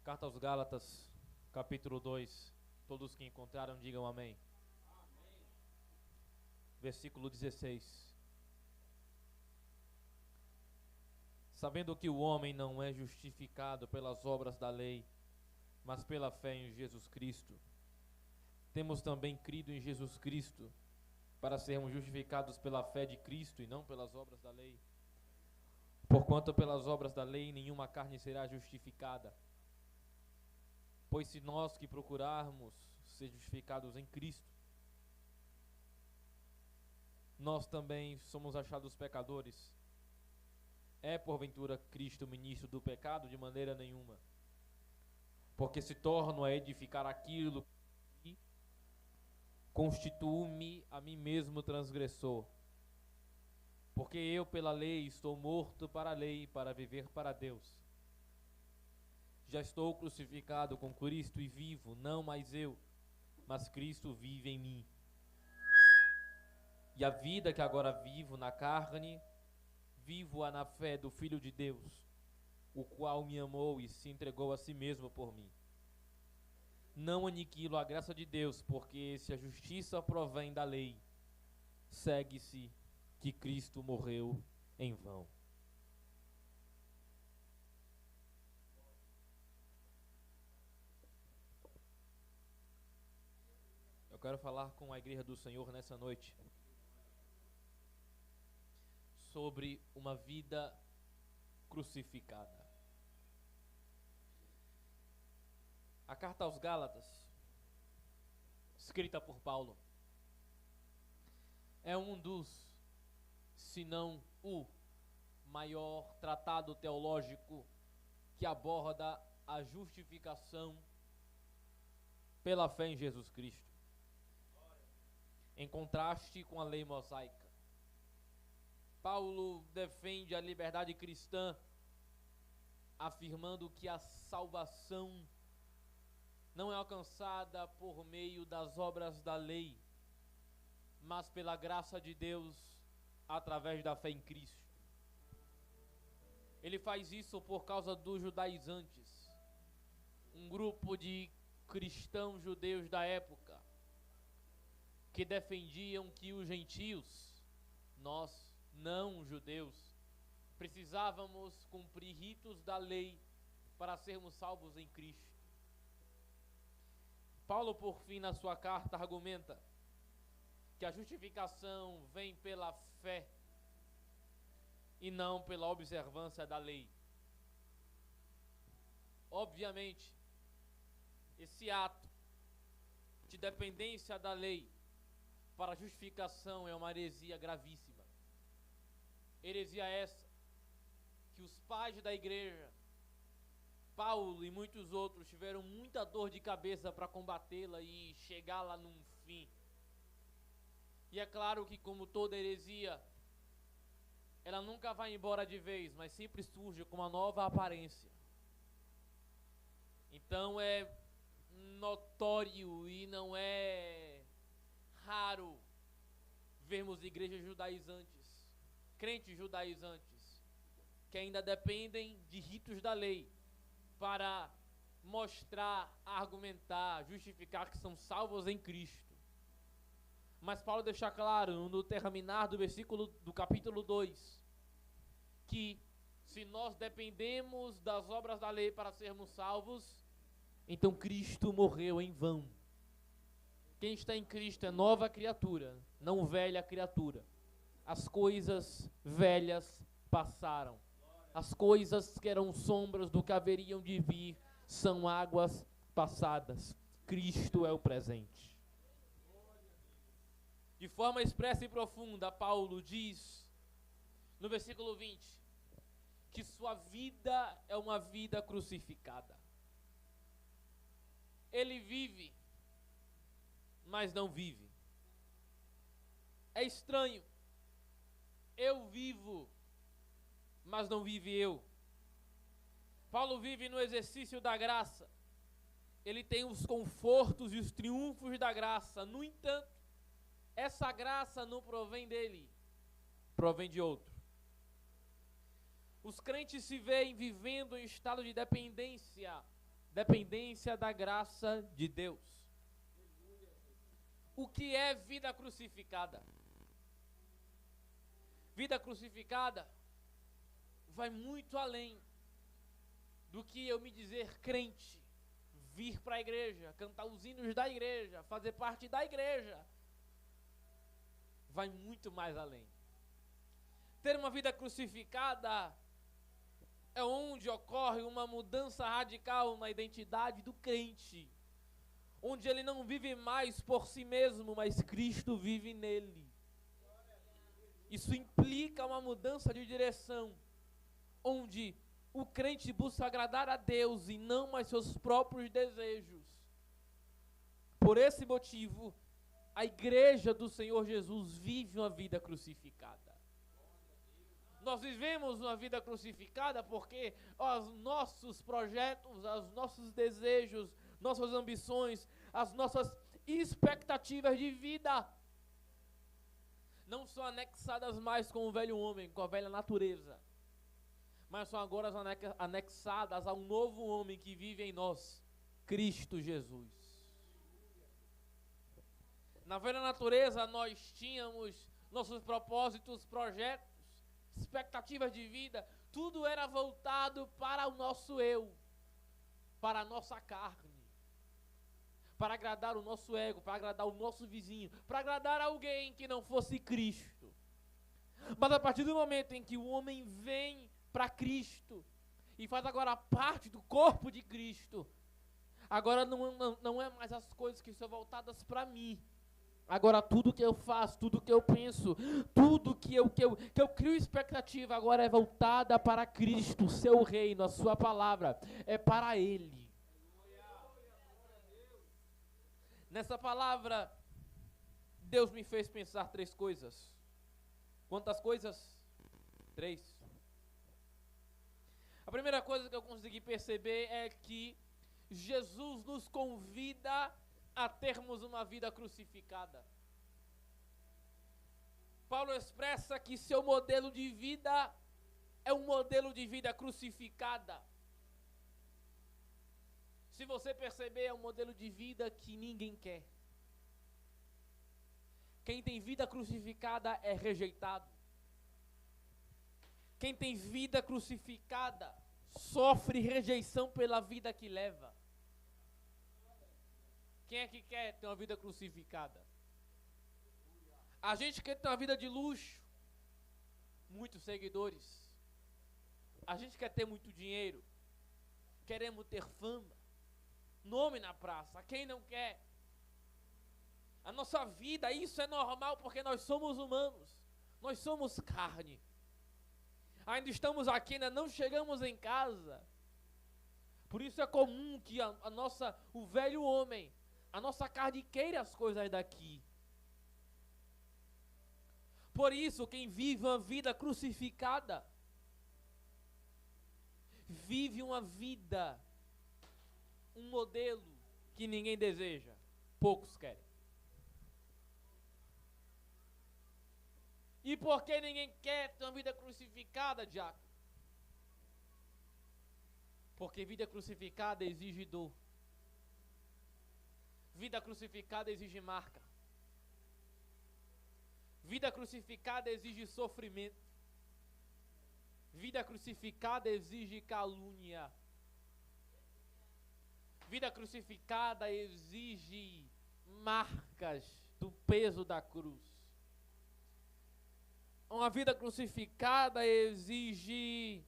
Carta aos Gálatas, capítulo 2. Todos que encontraram, digam amém. Amém. Versículo 16. Sabendo que o homem não é justificado pelas obras da lei, mas pela fé em Jesus Cristo, temos também crido em Jesus Cristo, para sermos justificados pela fé de Cristo e não pelas obras da lei. Porquanto pelas obras da lei nenhuma carne será justificada. Pois se nós que procurarmos ser justificados em Cristo, nós também somos achados pecadores, é porventura Cristo ministro do pecado? De maneira nenhuma. Porque se torno a edificar aquilo que constituo-me a mim mesmo transgressor. Porque eu pela lei estou morto para a lei, para viver para Deus. Já estou crucificado com Cristo e vivo, não mais eu, mas Cristo vive em mim. E a vida que agora vivo na carne, vivo-a na fé do Filho de Deus, o qual me amou e se entregou a si mesmo por mim. Não aniquilo a graça de Deus, porque se a justiça provém da lei, segue-se que Cristo morreu em vão. Eu quero falar com a igreja do Senhor nessa noite sobre uma vida crucificada. A carta aos Gálatas, escrita por Paulo, é um dos, se não o maior tratado teológico que aborda a justificação pela fé em Jesus Cristo, em contraste com a lei mosaica. Paulo defende a liberdade cristã, afirmando que a salvação não é alcançada por meio das obras da lei, mas pela graça de Deus através da fé em Cristo. Ele faz isso por causa dos judaizantes, um grupo de cristãos judeus da época, que defendiam que os gentios, nós não judeus, precisávamos cumprir ritos da lei para sermos salvos em Cristo. Paulo, por fim, na sua carta, argumenta que a justificação vem pela fé e não pela observância da lei. Obviamente, esse ato de dependência da lei para a justificação é uma heresia gravíssima. Heresia essa que os pais da igreja, Paulo e muitos outros, tiveram muita dor de cabeça para combatê-la e chegar lá num fim. E é claro que, como toda heresia, ela nunca vai embora de vez, mas sempre surge com uma nova aparência. Então é notório e não é raro vermos igrejas judaizantes, crentes judaizantes, que ainda dependem de ritos da lei para mostrar, argumentar, justificar que são salvos em Cristo. Mas Paulo deixa claro no terminar do versículo do capítulo 2 que se nós dependemos das obras da lei para sermos salvos, então Cristo morreu em vão. Quem está em Cristo é nova criatura, não velha criatura. As coisas velhas passaram. As coisas que eram sombras do que haveriam de vir são águas passadas. Cristo é o presente. De forma expressa e profunda, Paulo diz no versículo 20 que sua vida é uma vida crucificada. Ele vive, mas não vive. É estranho. Eu vivo, mas não vive eu. Paulo vive no exercício da graça. Ele tem os confortos e os triunfos da graça. No entanto, essa graça não provém dele, provém de outro. Os crentes se veem vivendo em estado de dependência dependência da graça de Deus. O que é vida crucificada? Vida crucificada vai muito além do que eu me dizer crente, vir para a igreja, cantar os hinos da igreja, fazer parte da igreja. Vai muito mais além. Ter uma vida crucificada é onde ocorre uma mudança radical na identidade do crente, onde ele não vive mais por si mesmo, mas Cristo vive nele. Isso implica uma mudança de direção, onde o crente busca agradar a Deus e não mais seus próprios desejos. Por esse motivo, a igreja do Senhor Jesus vive uma vida crucificada. Nós vivemos uma vida crucificada porque os nossos projetos, os nossos desejos, nossas ambições, as nossas expectativas de vida não são anexadas mais com o velho homem, com a velha natureza, mas são agora anexadas a um novo homem que vive em nós, Cristo Jesus. Na velha natureza nós tínhamos nossos propósitos, projetos, expectativas de vida, tudo era voltado para o nosso eu, para a nossa carne, para agradar o nosso ego, para agradar o nosso vizinho, para agradar alguém que não fosse Cristo. Mas a partir do momento em que o homem vem para Cristo e faz agora parte do corpo de Cristo, agora não é mais as coisas que são voltadas para mim. Agora tudo que eu faço, tudo que eu penso, tudo que eu crio expectativa agora é voltada para Cristo, o seu reino, a sua palavra, é para Ele. Nessa palavra, Deus me fez pensar 3 coisas. Quantas coisas? 3. A primeira coisa que eu consegui perceber é que Jesus nos convida a termos uma vida crucificada. Paulo expressa que seu modelo de vida é um modelo de vida crucificada. Se você perceber, é um modelo de vida que ninguém quer. Quem tem vida crucificada é rejeitado. Quem tem vida crucificada sofre rejeição pela vida que leva. Quem é que quer ter uma vida crucificada? A gente quer ter uma vida de luxo, muitos seguidores. A gente quer ter muito dinheiro, queremos ter fama, nome na praça. Quem não quer? A nossa vida, isso é normal porque nós somos humanos, nós somos carne. Ainda estamos aqui, ainda não chegamos em casa. Por isso é comum que o velho homem, a nossa carne queira as coisas daqui. Por isso, quem vive uma vida crucificada, vive uma vida, um modelo que ninguém deseja, poucos querem. E por que ninguém quer ter uma vida crucificada, diácono? Porque vida crucificada exige dor. Vida crucificada exige marca. Vida crucificada exige sofrimento. Vida crucificada exige calúnia. Vida crucificada exige marcas do peso da cruz. Uma vida crucificada exige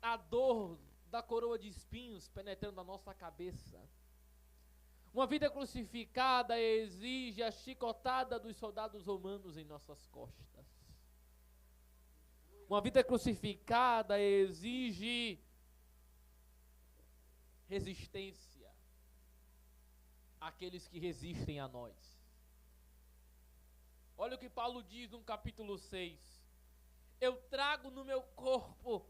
a dor da coroa de espinhos penetrando a nossa cabeça. Uma vida crucificada exige a chicotada dos soldados romanos em nossas costas. Uma vida crucificada exige resistência àqueles que resistem a nós. Olha o que Paulo diz no capítulo 6. Eu trago no meu corpo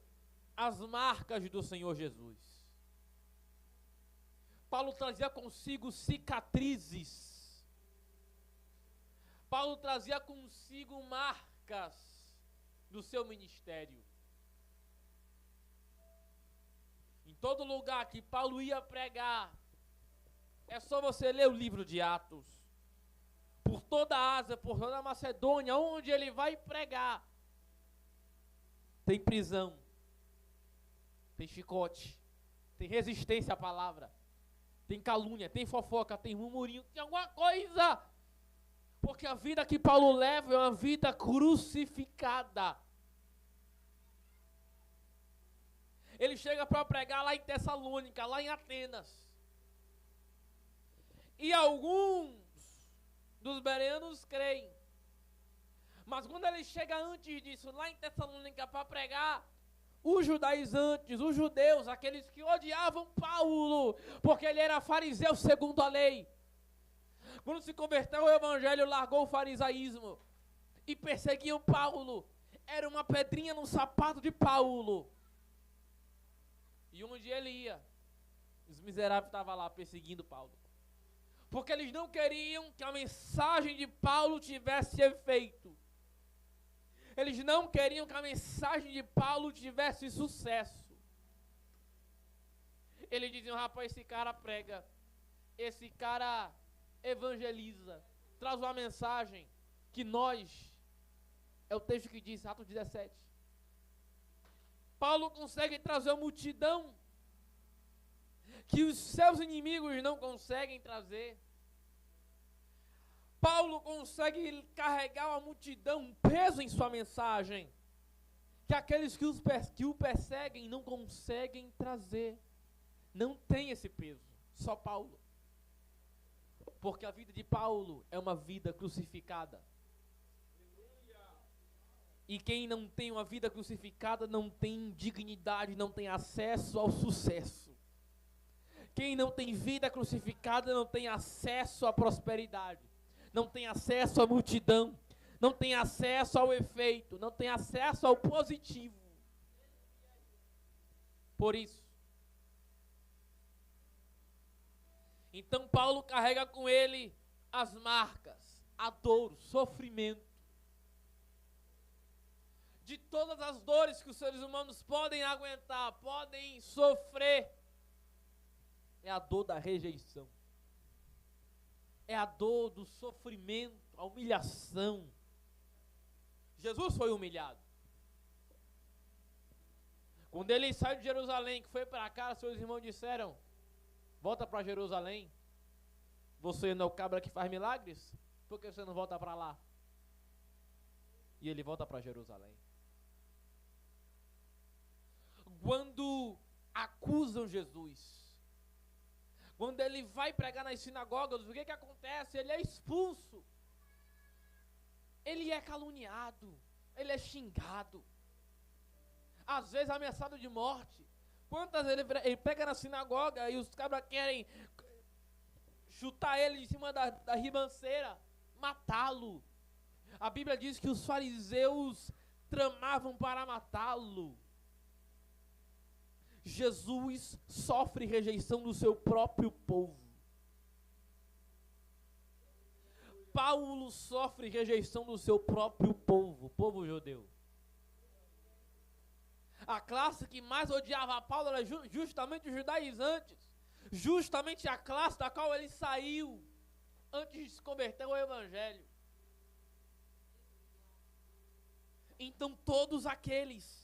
as marcas do Senhor Jesus. Paulo trazia consigo cicatrizes. Paulo trazia consigo marcas do seu ministério. Em todo lugar que Paulo ia pregar, é só você ler o livro de Atos. Por toda a Ásia, por toda a Macedônia, onde ele vai pregar, tem prisão, tem chicote, tem resistência à palavra, tem calúnia, tem fofoca, tem murmurinho, tem alguma coisa. Porque a vida que Paulo leva é uma vida crucificada. Ele chega para pregar lá em Tessalônica, lá em Atenas. E alguns dos bereanos creem. Mas quando ele chega antes disso, lá em Tessalônica, para pregar, os judaizantes, os judeus, aqueles que odiavam Paulo, porque ele era fariseu segundo a lei, quando se converteu ao evangelho, largou o farisaísmo e perseguiam Paulo. Era uma pedrinha no sapato de Paulo. E onde ele ia, os miseráveis estavam lá perseguindo Paulo. Porque eles não queriam que a mensagem de Paulo tivesse efeito. Eles não queriam que a mensagem de Paulo tivesse sucesso. Eles diziam, rapaz, esse cara prega, esse cara evangeliza, traz uma mensagem que nós, é o texto que diz, Atos 17. Paulo consegue trazer uma multidão que os seus inimigos não conseguem trazer. Paulo consegue carregar uma multidão, um peso em sua mensagem, que aqueles que o perseguem não conseguem trazer. Não tem esse peso, só Paulo. Porque a vida de Paulo é uma vida crucificada. E quem não tem uma vida crucificada não tem dignidade, não tem acesso ao sucesso. Quem não tem vida crucificada não tem acesso à prosperidade, não tem acesso à multidão, não tem acesso ao efeito, não tem acesso ao positivo. Por isso, então Paulo carrega com ele as marcas, a dor, o sofrimento. De todas as dores que os seres humanos podem aguentar, podem sofrer, é a dor da rejeição. É a dor do sofrimento, a humilhação. Jesus foi humilhado. Quando ele saiu de Jerusalém, que foi para cá, seus irmãos disseram, volta para Jerusalém. Você não é o cabra que faz milagres? Por que você não volta para lá? E ele volta para Jerusalém. Quando acusam Jesus, quando ele vai pregar nas sinagogas, o que acontece? Ele é expulso. Ele é caluniado. Ele é xingado. Às vezes ameaçado de morte. Quantas vezes ele prega na sinagoga e os cabras querem chutar ele de cima da ribanceira, matá-lo. A Bíblia diz que os fariseus tramavam para matá-lo. Jesus sofre rejeição do seu próprio povo. Paulo sofre rejeição do seu próprio povo, o povo judeu. A classe que mais odiava Paulo era justamente os judaizantes. Justamente a classe da qual ele saiu antes de se converter ao evangelho. Então todos aqueles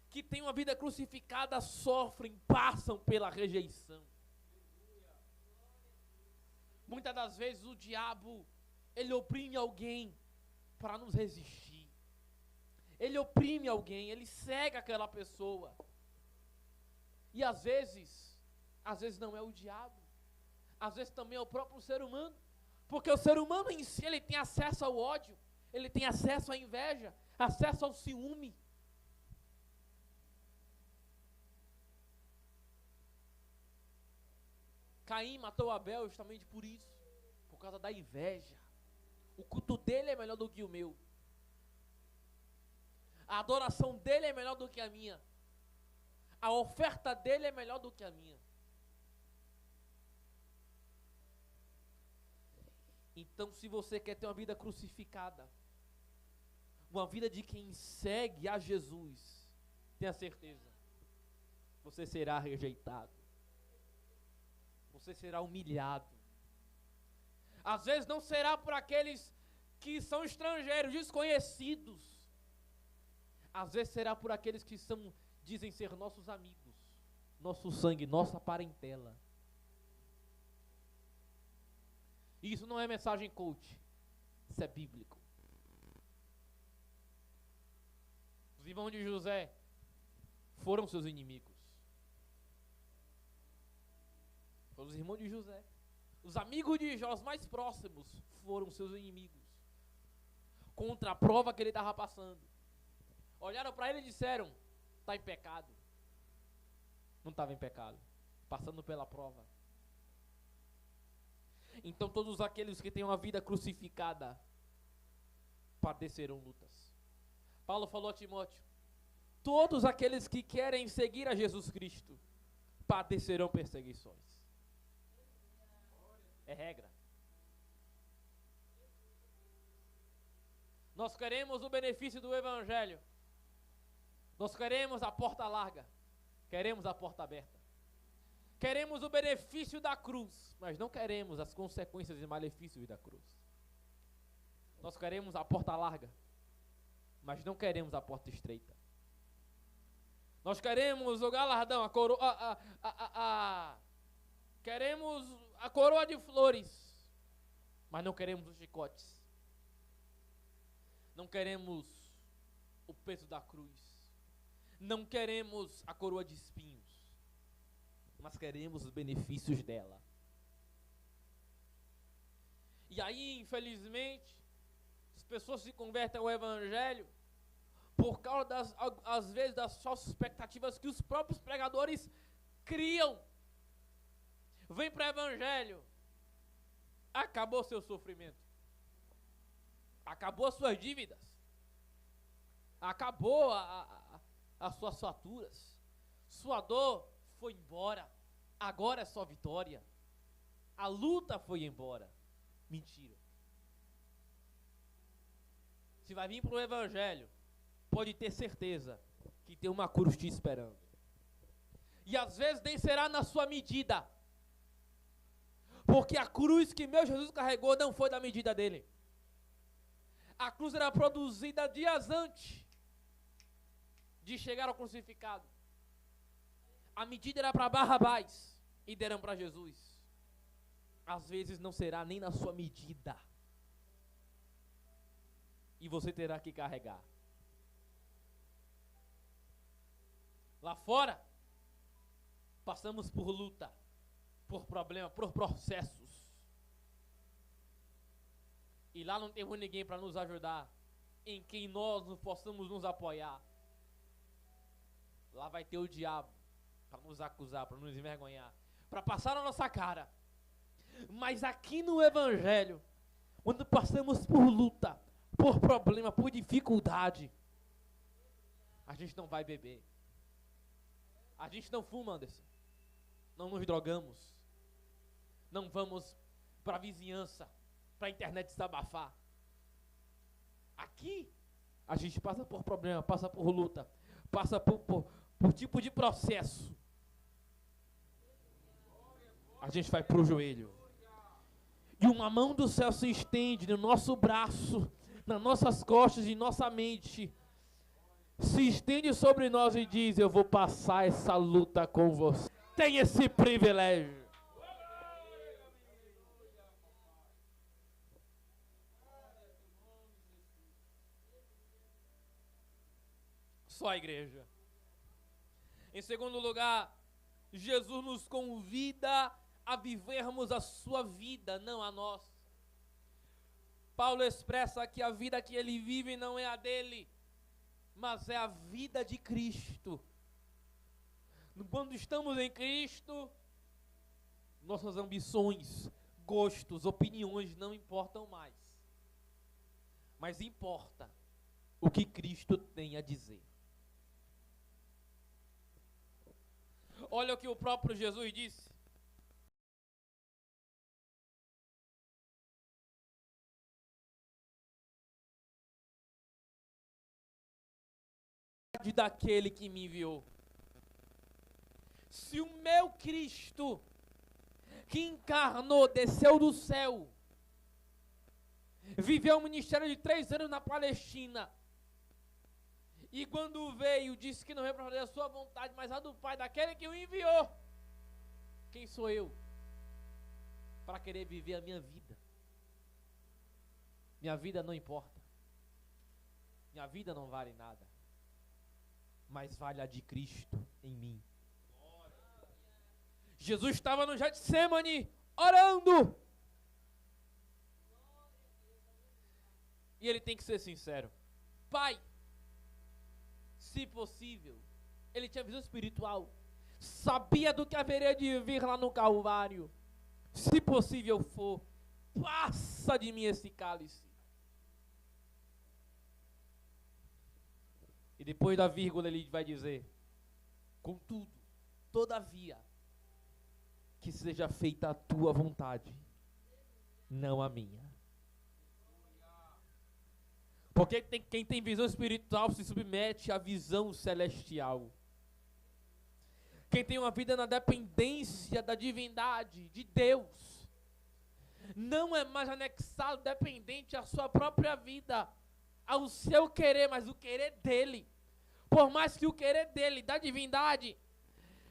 que têm uma vida crucificada sofrem, passam pela rejeição. Muitas das vezes o diabo, ele oprime alguém para nos resistir. Ele oprime alguém, ele cega aquela pessoa. E às vezes não é o diabo. Às vezes também é o próprio ser humano. Porque o ser humano em si, ele tem acesso ao ódio, ele tem acesso à inveja, acesso ao ciúme. Caim matou Abel justamente por isso, por causa da inveja. O culto dele é melhor do que o meu. A adoração dele é melhor do que a minha. A oferta dele é melhor do que a minha. Então, se você quer ter uma vida crucificada, uma vida de quem segue a Jesus, tenha certeza, você será rejeitado. Você será humilhado. Às vezes não será por aqueles que são estrangeiros, desconhecidos. Às vezes será por aqueles que dizem ser nossos amigos, nosso sangue, nossa parentela. Isso não é mensagem coach, isso é bíblico. Os irmãos de José foram seus inimigos. Os irmãos de José, os amigos de Jó, os mais próximos, foram seus inimigos. Contra a prova que ele estava passando. Olharam para ele e disseram: está em pecado. Não estava em pecado, passando pela prova. Então todos aqueles que têm uma vida crucificada padecerão lutas. Paulo falou a Timóteo: todos aqueles que querem seguir a Jesus Cristo padecerão perseguições. É regra. Nós queremos o benefício do Evangelho. Nós queremos a porta larga. Queremos a porta aberta. Queremos o benefício da cruz, mas não queremos as consequências e malefícios da cruz. Nós queremos a porta larga, mas não queremos a porta estreita. Nós queremos o galardão, a coroa, queremos a coroa de flores, mas não queremos os chicotes. Não queremos o peso da cruz. Não queremos a coroa de espinhos, mas queremos os benefícios dela. E aí, infelizmente, as pessoas se convertem ao Evangelho por causa, às vezes, das falsas expectativas que os próprios pregadores criam. Vem para o Evangelho, acabou seu sofrimento, acabou as suas dívidas, acabou as suas faturas, sua dor foi embora, agora é só vitória, a luta foi embora. Mentira. Se vai vir para o Evangelho, pode ter certeza que tem uma cruz te esperando. E às vezes nem será na sua medida, porque a cruz que meu Jesus carregou não foi da medida dele. A cruz era produzida dias antes de chegar ao crucificado. A medida era para Barrabás e deram para Jesus. Às vezes não será nem na sua medida, e você terá que carregar. Lá fora, passamos por luta, por problema, por processos. E lá não temos ninguém para nos ajudar, em quem nós não possamos nos apoiar. Lá vai ter o diabo para nos acusar, para nos envergonhar, para passar na nossa cara. Mas aqui no Evangelho, quando passamos por luta, por problema, por dificuldade, a gente não vai beber. A gente não fuma, Anderson. Não nos drogamos. Não vamos para a vizinhança, para a internet desabafar. Aqui, a gente passa por problema, passa por luta, passa por tipo de processo. A gente vai para o joelho. E uma mão do céu se estende no nosso braço, nas nossas costas e nossa mente. Se estende sobre nós e diz: eu vou passar essa luta com você. Tem esse privilégio. Só a igreja. Em segundo lugar, Jesus nos convida a vivermos a sua vida, não a nossa. Paulo expressa que a vida que ele vive não é a dele, mas é a vida de Cristo. Quando estamos em Cristo, nossas ambições, gostos, opiniões não importam mais. Mas importa o que Cristo tem a dizer. Olha o que o próprio Jesus disse. Daquele que me enviou. Se o meu Cristo, que encarnou, desceu do céu, viveu um ministério de 3 anos na Palestina, e quando veio, disse que não veio para fazer a sua vontade, mas a do Pai, daquele que o enviou, quem sou eu para querer viver a minha vida? Minha vida não importa. Minha vida não vale nada. Mas vale a de Cristo em mim. Jesus estava no Getsemane orando. E ele tem que ser sincero. Pai, se possível, ele tinha visão espiritual. Sabia do que haveria de vir lá no Calvário. Se possível for, passa de mim esse cálice. E depois da vírgula ele vai dizer: contudo, todavia, que seja feita a tua vontade, não a minha. Porque quem tem visão espiritual se submete à visão celestial. Quem tem uma vida na dependência da divindade, de Deus, não é mais anexado, dependente à sua própria vida, ao seu querer, mas o querer dele. Por mais que o querer dele, da divindade,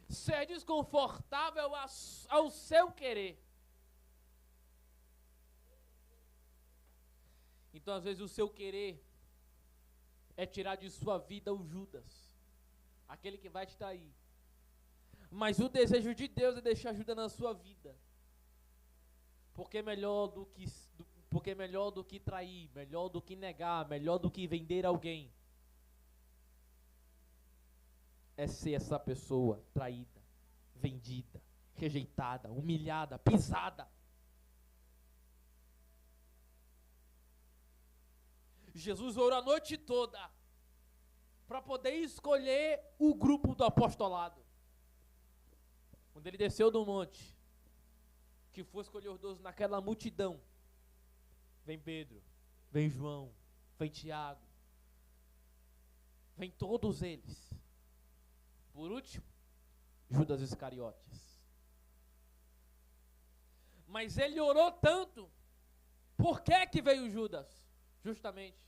seja desconfortável ao seu querer. Então, às vezes, o seu querer é tirar de sua vida o Judas, aquele que vai te trair. Mas o desejo de Deus é deixar ajuda na sua vida. Porque melhor do que trair, melhor do que negar, melhor do que vender alguém, é ser essa pessoa traída, vendida, rejeitada, humilhada, pisada. Jesus orou a noite toda para poder escolher o grupo do apostolado. Quando ele desceu do monte, que foi escolher os 12 naquela multidão, vem Pedro, vem João, vem Tiago, vem todos eles. Por último, Judas Iscariotes. Mas ele orou tanto. Por que veio Judas? Justamente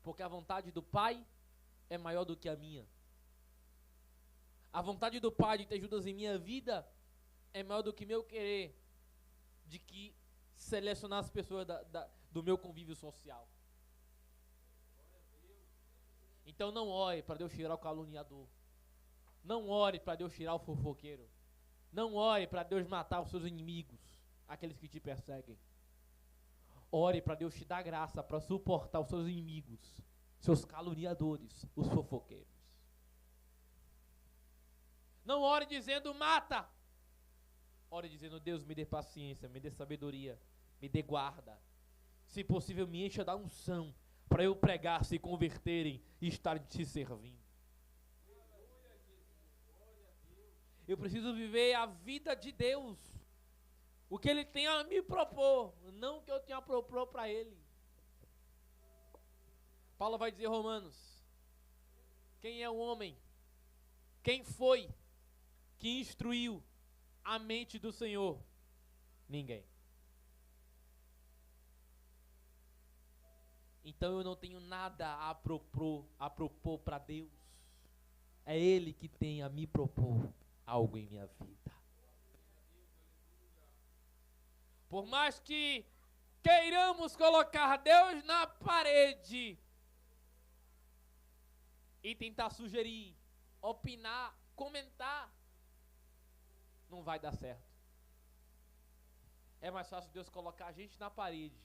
porque a vontade do Pai é maior do que a minha. A vontade do Pai de ter Judas em minha vida é maior do que meu querer de que selecionar as pessoas do meu convívio social. Então não ore para Deus tirar o caluniador. Não ore para Deus tirar o fofoqueiro. Não ore para Deus matar os seus inimigos, aqueles que te perseguem. Ore para Deus te dar graça para suportar os seus inimigos, seus caluniadores, os fofoqueiros. Não ore dizendo mata. Ore dizendo: Deus, me dê paciência, me dê sabedoria, me dê guarda. Se possível, me encha da unção para eu pregar, se converterem e estarem te servindo. Eu preciso viver a vida de Deus, o que Ele tem a me propor, não o que eu tenho a propor para Ele. Paulo vai dizer, Romanos: quem é o homem? Quem foi que instruiu a mente do Senhor? Ninguém. Então eu não tenho nada a propor para Deus. É Ele que tem a me propor algo em minha vida. Por mais que queiramos colocar Deus na parede e tentar sugerir, opinar, comentar, não vai dar certo. É mais fácil Deus colocar a gente na parede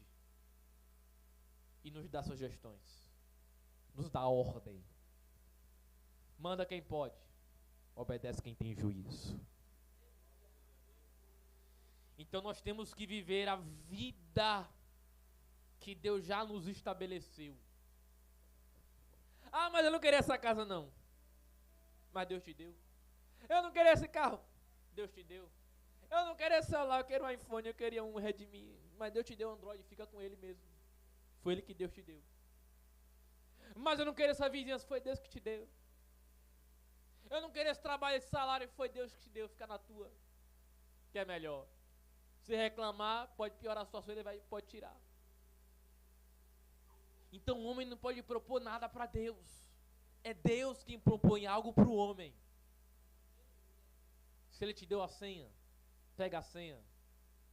e nos dar sugestões, nos dar ordem. Manda quem pode, obedece quem tem juízo. Então nós temos que viver a vida que Deus já nos estabeleceu. Ah, mas eu não queria essa casa não. Mas Deus te deu. Eu não queria esse carro. Deus te deu. Eu não queria esse celular, eu queria um iPhone, eu queria um Redmi. Mas Deus te deu um Android, fica com ele mesmo. Foi Ele que Deus te deu. Mas eu não queria essa vizinhança, foi Deus que te deu. Eu não queria esse trabalho, esse salário, foi Deus que te deu, fica na tua, que é melhor. Se reclamar, pode piorar a situação, ele pode tirar. Então o homem não pode propor nada para Deus. É Deus quem propõe algo para o homem. Se ele te deu a senha, pega a senha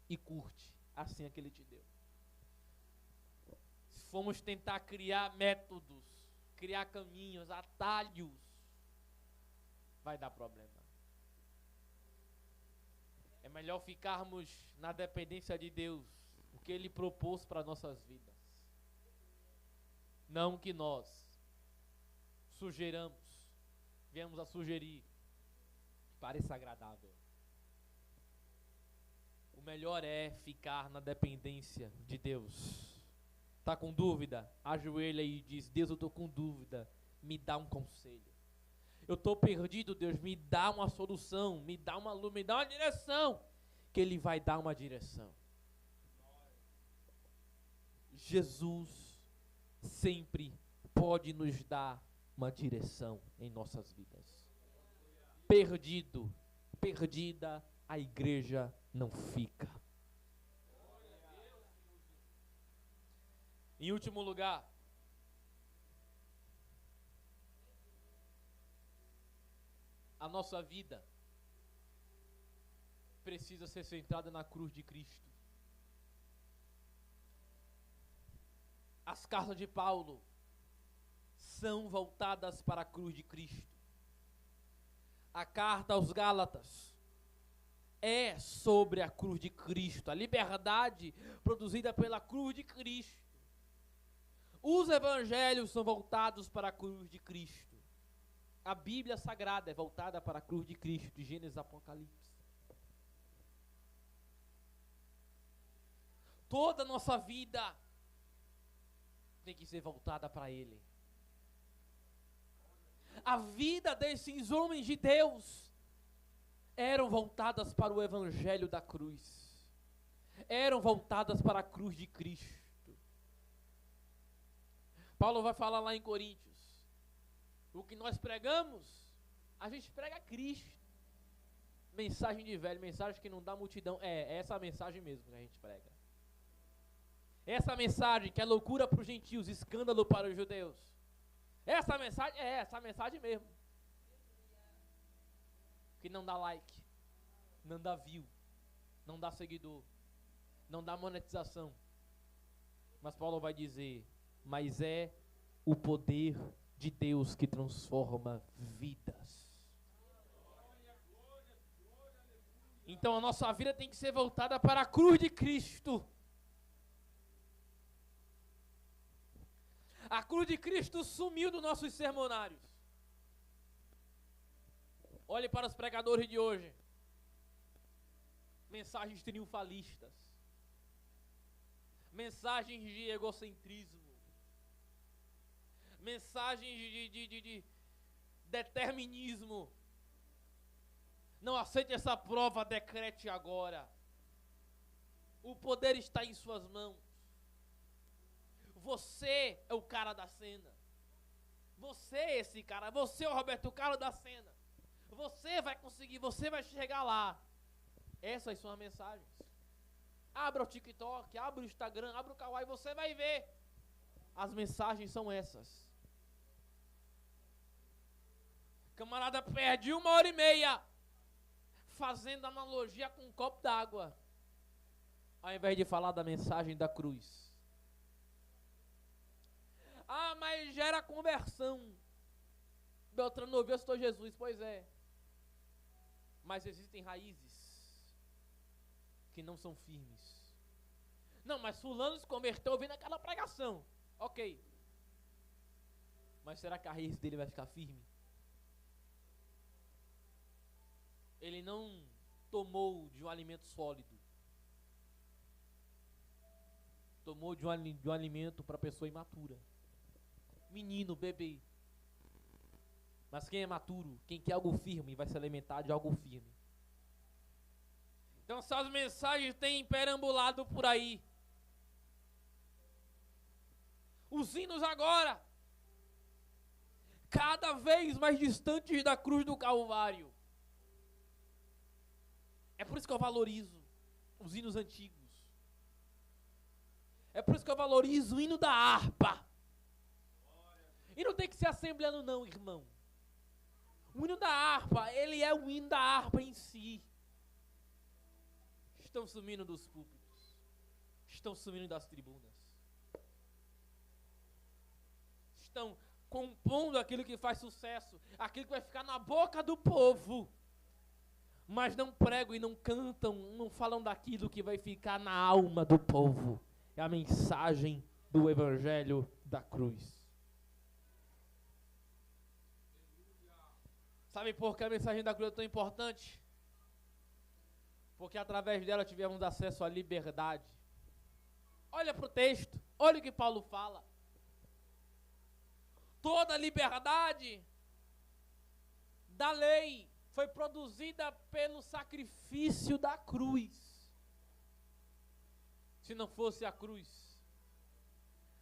e curte a senha que ele te deu. Se formos tentar criar métodos, criar caminhos, atalhos, vai dar problema. É melhor ficarmos na dependência de Deus, o que Ele propôs para nossas vidas. Não que nós sugeramos, viemos a sugerir que pareça agradável. O melhor é ficar na dependência de Deus. Está com dúvida? Ajoelha e diz: Deus, eu estou com dúvida, me dá um conselho. Eu estou perdido, Deus, me dá uma solução, me dá uma luz, me dá uma direção. Que Ele vai dar uma direção. Jesus sempre pode nos dar uma direção em nossas vidas. Perdida, a igreja não fica. Em último lugar, a nossa vida precisa ser centrada na cruz de Cristo. As cartas de Paulo são voltadas para a cruz de Cristo. A carta aos Gálatas é sobre a cruz de Cristo, a liberdade produzida pela cruz de Cristo. Os evangelhos são voltados para a cruz de Cristo. A Bíblia Sagrada é voltada para a cruz de Cristo, de Gênesis a Apocalipse. Toda a nossa vida tem que ser voltada para Ele. A vida desses homens de Deus eram voltadas para o evangelho da cruz. Eram voltadas para a cruz de Cristo. Paulo vai falar lá em Coríntios: o que nós pregamos, a gente prega Cristo. Mensagem de velho, mensagem que não dá multidão. É essa mensagem mesmo que a gente prega. Essa mensagem que é loucura para os gentios, escândalo para os judeus. Essa mensagem mesmo. Que não dá like, não dá view, não dá seguidor, não dá monetização. Mas Paulo vai dizer: mas é o poder de Deus que transforma vidas. Então a nossa vida tem que ser voltada para a cruz de Cristo. A cruz de Cristo sumiu dos nossos sermonários. Olhe para os pregadores de hoje. Mensagens triunfalistas. Mensagens de egocentrismo. Mensagens de determinismo. Não aceite essa prova, decrete agora. O poder está em suas mãos. Você é o cara da cena. Você é esse cara. Você é o Roberto Carlos da cena. Você vai conseguir, você vai chegar lá. Essas são as mensagens. Abra o TikTok, abra o Instagram, abra o Kawaii, você vai ver. As mensagens são essas. Camarada perde 1h30 fazendo analogia com um copo d'água, ao invés de falar da mensagem da cruz. Ah, mas gera conversão. Beltrano ouviu, eu estou Jesus. Pois é. Mas existem raízes que não são firmes. Não, mas fulano se converteu ouvindo aquela pregação. Ok. Mas será que a raiz dele vai ficar firme? Ele não tomou de um alimento sólido. Tomou de um alimento para pessoa imatura. Menino, bebê. Mas quem é maturo, quem quer algo firme, vai se alimentar de algo firme. Então essas mensagens têm perambulado por aí. Os hinos agora cada vez mais distantes da cruz do Calvário. É por isso que eu valorizo os hinos antigos. É por isso que eu valorizo o hino da harpa. E não tem que ser assembleando não, irmão. O hino da harpa, ele é o hino da harpa em si. Estão sumindo dos púlpitos. Estão sumindo das tribunas. Estão compondo aquilo que faz sucesso, aquilo que vai ficar na boca do povo. Mas não pregam e não cantam, não falam daquilo que vai ficar na alma do povo. É a mensagem do Evangelho da cruz. Sabe por que a mensagem da cruz é tão importante? Porque através dela tivemos acesso à liberdade. Olha para o texto, olha o que Paulo fala. Toda a liberdade da lei foi produzida pelo sacrifício da cruz. Se não fosse a cruz,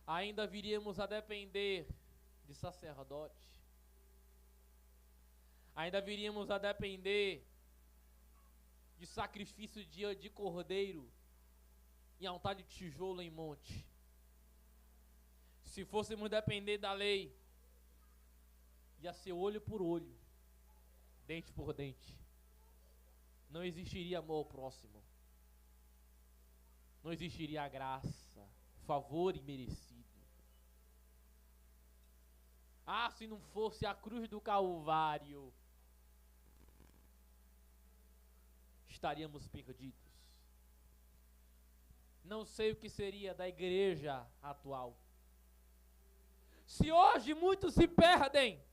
ainda viríamos a depender de sacerdote. Ainda viríamos a depender de sacrifício de cordeiro em altar de tijolo em monte. Se fôssemos depender da lei, ia ser olho por olho, dente por dente. Não existiria amor ao próximo. Não existiria graça, favor imerecido. Ah, se não fosse a cruz do Calvário, estaríamos perdidos. Não sei o que seria da igreja atual. Se hoje muitos se perdem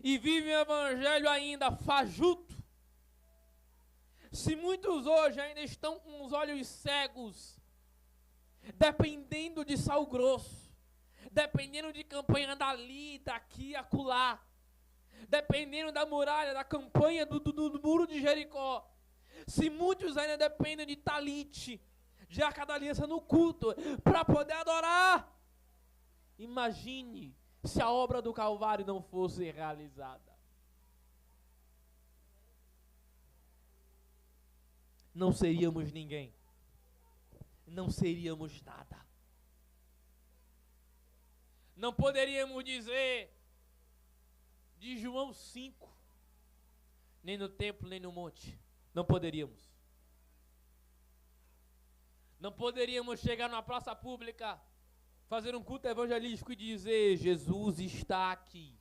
e vivem o evangelho ainda fajuto, se muitos hoje ainda estão com os olhos cegos, dependendo de sal grosso, dependendo de campanha dali, daqui, acolá, dependendo da muralha, da campanha do muro de Jericó, se muitos ainda dependem de talite, de arca da aliança no culto, para poder adorar, imagine se a obra do Calvário não fosse realizada. Não seríamos ninguém. Não seríamos nada. Não poderíamos dizer de João 5, nem no templo, nem no monte. Não poderíamos. Não poderíamos chegar numa praça pública, fazer um culto evangelístico e dizer: Jesus está aqui.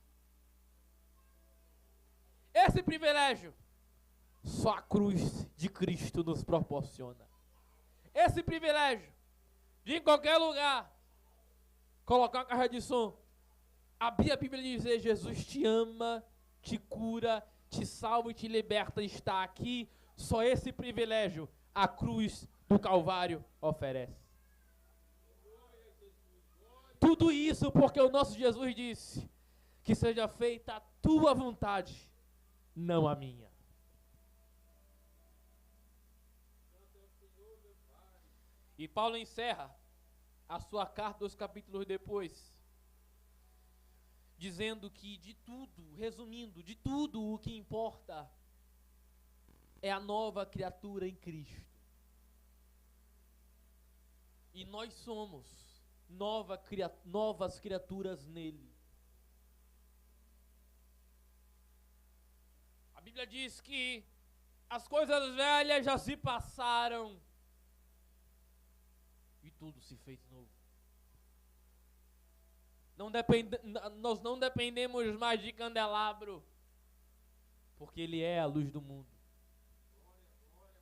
Esse privilégio só a cruz de Cristo nos proporciona. Esse privilégio de em qualquer lugar colocar uma caixa de som, abrir a Bíblia e dizer: Jesus te ama, te cura, te salva e te liberta, está aqui. Só esse privilégio a cruz do Calvário oferece. Tudo isso porque o nosso Jesus disse: que seja feita a tua vontade, não a minha. E Paulo encerra a sua carta 2 capítulos depois, dizendo que de tudo, resumindo, de tudo o que importa é a nova criatura em Cristo. E nós somos novas criaturas nele. A Bíblia diz que as coisas velhas já se passaram e tudo se fez novo. Nós não dependemos mais de candelabro, porque ele é a luz do mundo.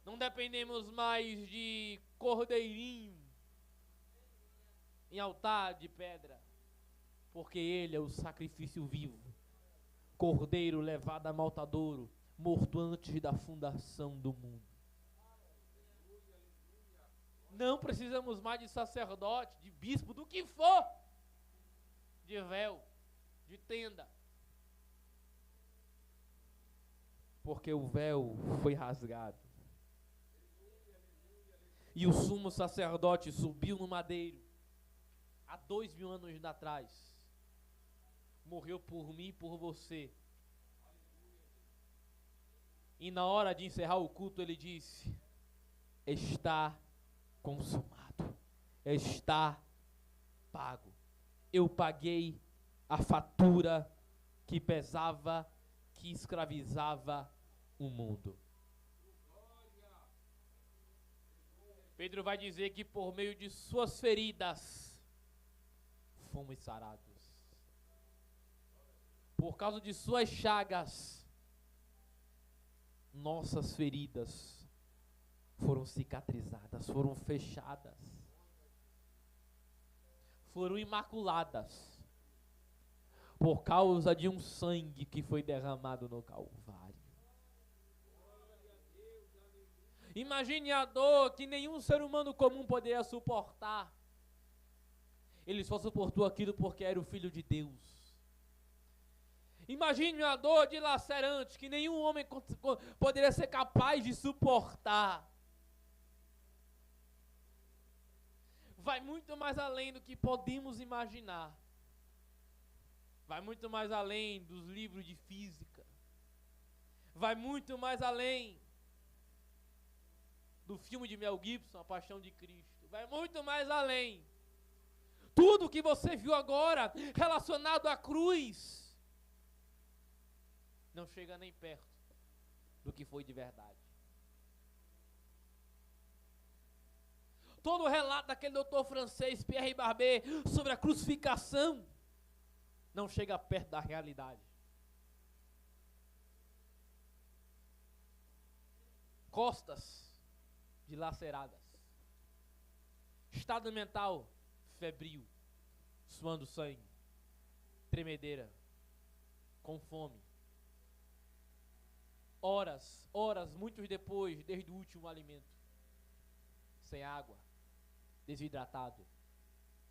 Não dependemos mais de cordeirinho em altar de pedra, porque ele é o sacrifício vivo, cordeiro levado a maltadouro, morto antes da fundação do mundo. Não precisamos mais de sacerdote, de bispo, do que for, de véu, de tenda, porque o véu foi rasgado. E o sumo sacerdote subiu no madeiro há 2000 anos atrás morreu por mim e por você. E na hora de encerrar o culto, ele disse: está consumado, está pago. Eu paguei a fatura que pesava, que escravizava o mundo. Pedro vai dizer que por meio de suas feridas fomos sarados. Por causa de suas chagas, nossas feridas foram cicatrizadas, foram fechadas, foram imaculadas, por causa de um sangue que foi derramado no Calvário. Imagine a dor que nenhum ser humano comum poderia suportar. Ele só suportou aquilo porque era o Filho de Deus. Imagine a dor dilacerante que nenhum homem poderia ser capaz de suportar. Vai muito mais além do que podemos imaginar. Vai muito mais além dos livros de física. Vai muito mais além do filme de Mel Gibson, A Paixão de Cristo. Vai muito mais além. Tudo que você viu agora relacionado à cruz não chega nem perto do que foi de verdade. Todo o relato daquele doutor francês Pierre Barbet sobre a crucificação não chega perto da realidade. Costas dilaceradas, estado mental febril, suando sangue, tremedeira, com fome, horas, muitos depois, desde o último alimento, sem água, desidratado,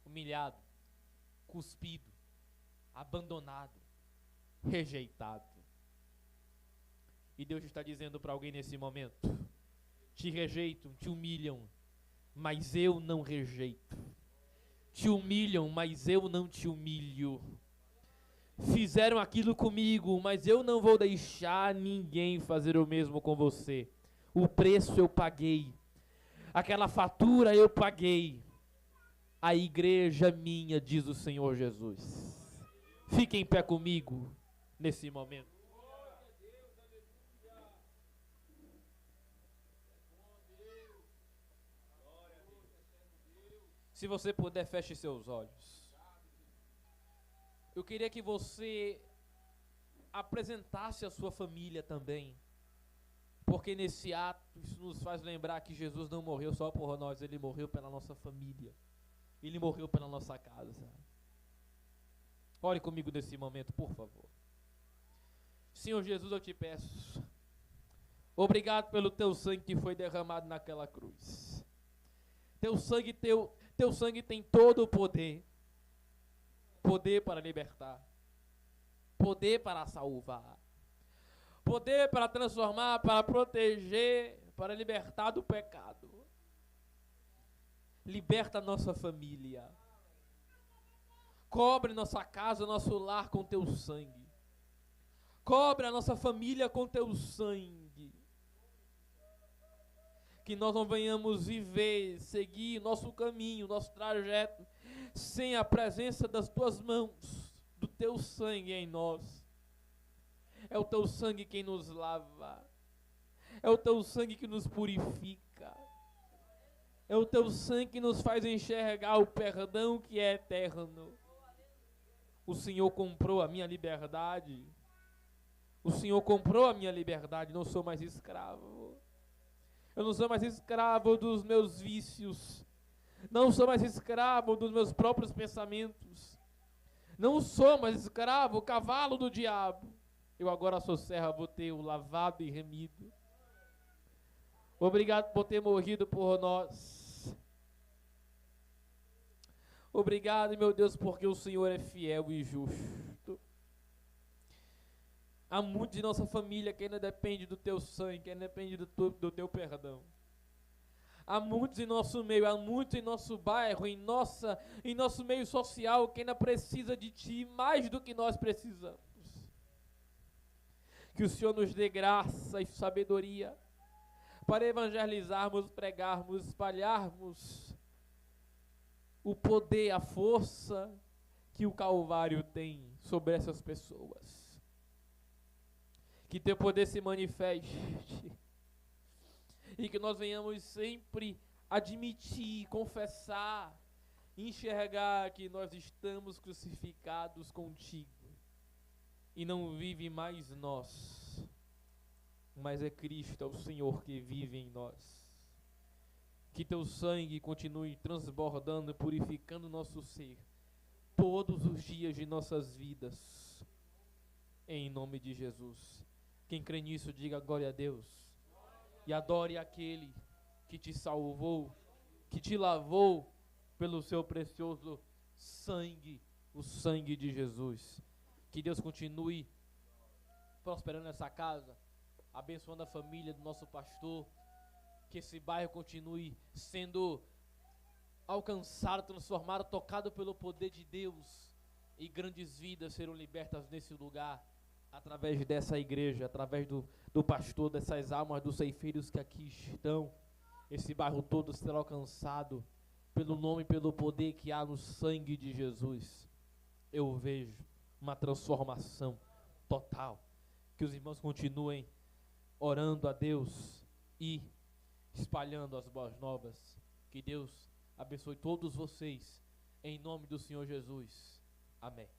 humilhado, cuspido, abandonado, rejeitado. E Deus está dizendo para alguém nesse momento: te rejeitam, te humilham, mas eu não rejeito. Te humilham, mas eu não te humilho. Fizeram aquilo comigo, mas eu não vou deixar ninguém fazer o mesmo com você. O preço eu paguei. Aquela fatura eu paguei. A igreja minha, diz o Senhor Jesus. Fique em pé comigo nesse momento. Se você puder, feche seus olhos. Eu queria que você apresentasse a sua família também. Porque nesse ato, isso nos faz lembrar que Jesus não morreu só por nós, Ele morreu pela nossa família. Ele morreu pela nossa casa. Ore comigo nesse momento, por favor. Senhor Jesus, eu te peço, obrigado pelo teu sangue que foi derramado naquela cruz. Teu sangue tem todo o poder. Poder para libertar. Poder para salvar. Poder para transformar, para proteger, para libertar do pecado. Liberta a nossa família. Cobre nossa casa, nosso lar com teu sangue. Cobre a nossa família com teu sangue. Que nós não venhamos viver, seguir nosso caminho, nosso trajeto, sem a presença das tuas mãos, do teu sangue em nós. É o teu sangue quem nos lava. É o teu sangue que nos purifica. É o teu sangue que nos faz enxergar o perdão que é eterno. O Senhor comprou a minha liberdade. O Senhor comprou a minha liberdade. Não sou mais escravo. Eu não sou mais escravo dos meus vícios. Não sou mais escravo dos meus próprios pensamentos. Não sou mais escravo, cavalo do diabo. Eu agora sou servo teu, lavado e remido. Obrigado por ter morrido por nós. Obrigado, meu Deus, porque o Senhor é fiel e justo. Há muitos de nossa família que ainda depende do teu sangue, que ainda depende do teu perdão. Há muitos em nosso meio, há muitos em nosso bairro, em nosso meio social que ainda precisa de Ti mais do que nós precisamos. Que o Senhor nos dê graça e sabedoria para evangelizarmos, pregarmos, espalharmos o poder, a força que o Calvário tem sobre essas pessoas. Que Teu poder se manifeste e que nós venhamos sempre admitir, confessar, enxergar que nós estamos crucificados contigo e não vive mais nós, mas é Cristo, é o Senhor que vive em nós. Que Teu sangue continue transbordando, purificando o nosso ser todos os dias de nossas vidas, em nome de Jesus. Quem crê nisso, diga glória a Deus e adore aquele que te salvou, que te lavou pelo seu precioso sangue, o sangue de Jesus. Que Deus continue prosperando essa casa, abençoando a família do nosso pastor, que esse bairro continue sendo alcançado, transformado, tocado pelo poder de Deus, e grandes vidas serão libertas nesse lugar, através dessa igreja, através do pastor, dessas almas, dos ceifeiros que aqui estão. Esse bairro todo será alcançado pelo nome e pelo poder que há no sangue de Jesus. Eu vejo uma transformação total. Que os irmãos continuem orando a Deus e espalhando as boas novas. Que Deus abençoe todos vocês, em nome do Senhor Jesus. Amém.